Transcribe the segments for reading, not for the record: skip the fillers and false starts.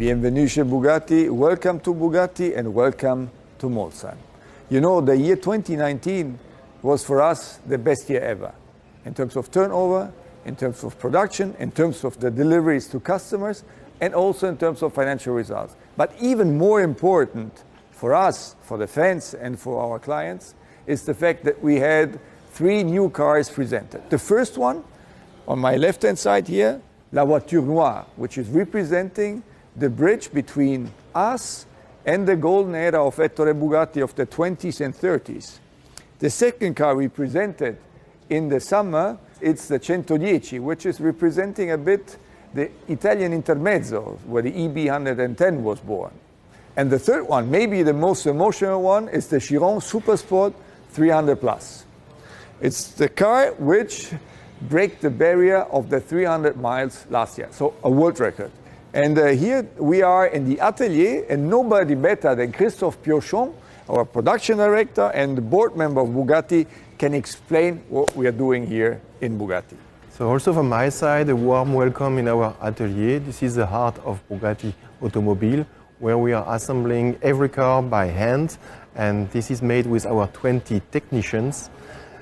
Bienvenue chez Bugatti, welcome to Bugatti and welcome to Multan. You know, the year 2019 was for us the best year ever in terms of turnover, in terms of production, in terms of the deliveries to customers, and also in terms of financial results. But even more important for us, for the fans and for our clients, is the fact that we had 3 new cars presented. The first one, on my left-hand side here, La Voiture Noire, which is representing the bridge between us and the golden era of Ettore Bugatti of the 20s and 30s. The second car we presented in the summer, it's the 110, which is representing a bit the Italian intermezzo, where the EB110 was born. And the third one, maybe the most emotional one, is the Chiron Supersport 300 Plus. It's the car which broke the barrier of the 300 miles last year, so a world record. And here we are in the atelier, and nobody better than Christophe Piochon, our production director and board member of Bugatti, can explain what we are doing here in Bugatti. So also from my side, a warm welcome in our atelier. This is the heart of Bugatti Automobile, where we are assembling every car by hand, and this is made with our 20 technicians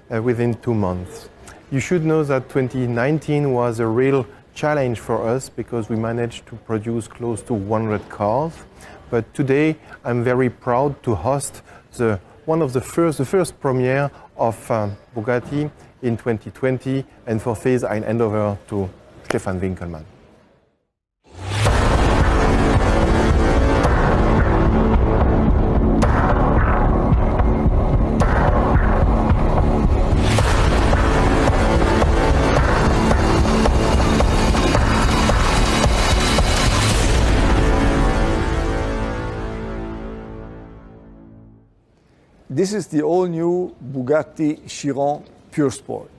within 2 months. You should know that 2019 was a real challenge for us because we managed to produce close to 100 cars. But today I'm very proud to host the first premiere of Bugatti in 2020, and for this I hand over to Stefan Winkelmann. This is the all-new Bugatti Chiron Pure Sport.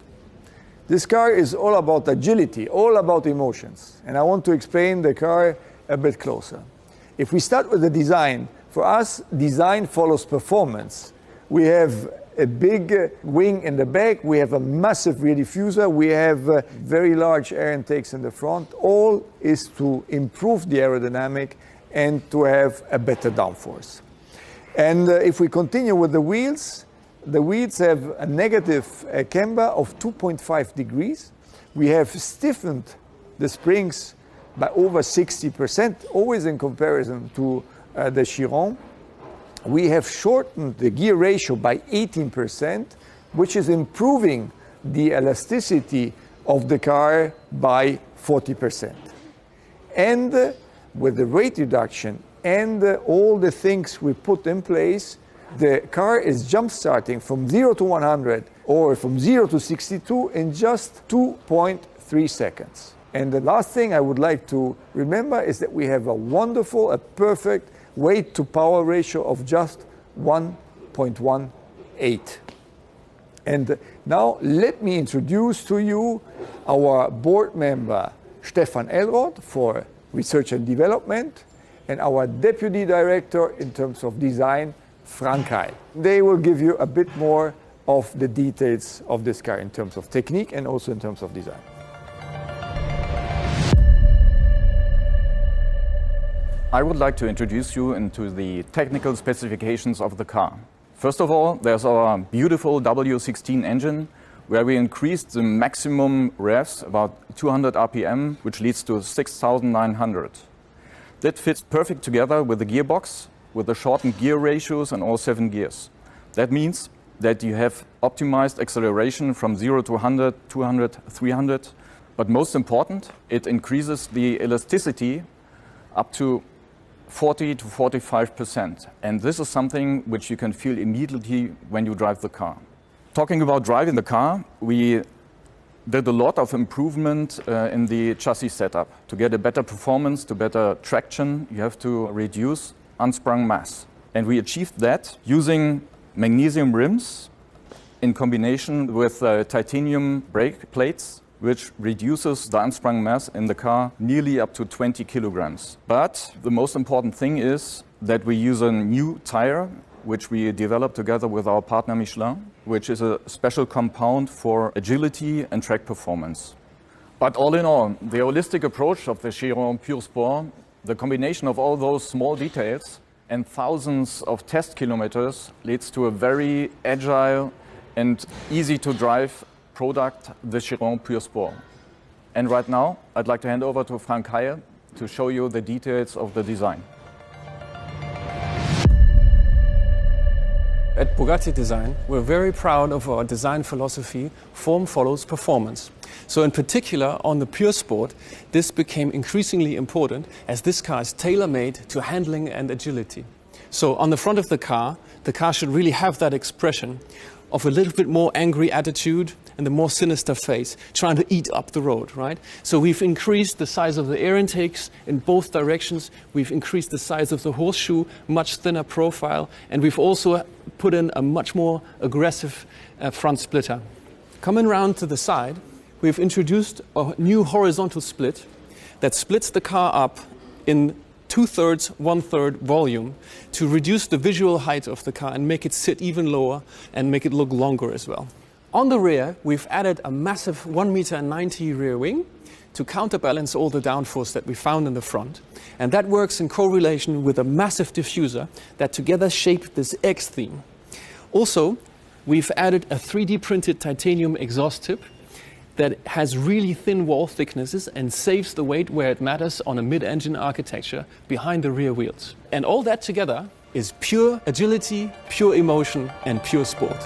This car is all about agility, all about emotions, and I want to explain the car a bit closer. If we start with the design, for us, design follows performance. We have a big wing in the back, we have a massive rear diffuser, we have very large air intakes in the front. All is to improve the aerodynamic and to have a better downforce. And if we continue with the wheels have a negative camber of 2.5 degrees. We have stiffened the springs by over 60%, always in comparison to the Chiron. We have shortened the gear ratio by 18%, which is improving the elasticity of the car by 40%. And with the weight reduction and all the things we put in place, the car is jump-starting from 0 to 100 or from 0 to 62 in just 2.3 seconds. And the last thing I would like to remember is that we have a perfect weight-to-power ratio of just 1.18. And now let me introduce to you our board member, Stefan Elroth, for research and development, and our deputy director in terms of design, Frank Heil. They will give you a bit more of the details of this car in terms of technique and also in terms of design. I would like to introduce you into the technical specifications of the car. First of all, there's our beautiful W16 engine, where we increased the maximum revs, about 200 RPM, which leads to 6,900. That fits perfect together with the gearbox, with the shortened gear ratios and all 7 gears. That means that you have optimized acceleration from 0 to 100, 200, 300. But most important, it increases the elasticity up to 40 to 45%. And this is something which you can feel immediately when you drive the car. Talking about driving the car, we did a lot of improvement in the chassis setup. To get a better performance, to better traction, you have to reduce unsprung mass. And we achieved that using magnesium rims in combination with titanium brake plates, which reduces the unsprung mass in the car nearly up to 20 kilograms. But the most important thing is that we use a new tire, which we developed together with our partner Michelin, which is a special compound for agility and track performance. But all in all, the holistic approach of the Chiron Pure Sport The combination of all those small details and thousands of test kilometers leads to a very agile and easy to drive product, the Chiron Pure Sport. And right now, I'd like to hand over to ᴡᴇʟᴅ to show you the details of the design. At Bugatti Design, we're very proud of our design philosophy, form follows performance. So in particular, on the Pure Sport, this became increasingly important as this car is tailor-made to handling and agility. So on the front of the car should really have that expression of a little bit more angry attitude and the more sinister face, trying to eat up the road, right? So we've increased the size of the air intakes in both directions. We've increased the size of the horseshoe, much thinner profile, and we've also put in a much more aggressive front splitter. Coming round to the side, we've introduced a new horizontal split that splits the car up in 2/3, 1/3 volume to reduce the visual height of the car and make it sit even lower and make it look longer as well. On the rear, we've added a massive 1.90 m rear wing to counterbalance all the downforce that we found in the front. And that works in correlation with a massive diffuser that together shape this X theme. Also, we've added a 3D printed titanium exhaust tip that has really thin wall thicknesses and saves the weight where it matters on a mid-engine architecture behind the rear wheels. And all that together is pure agility, pure emotion, and pure sport.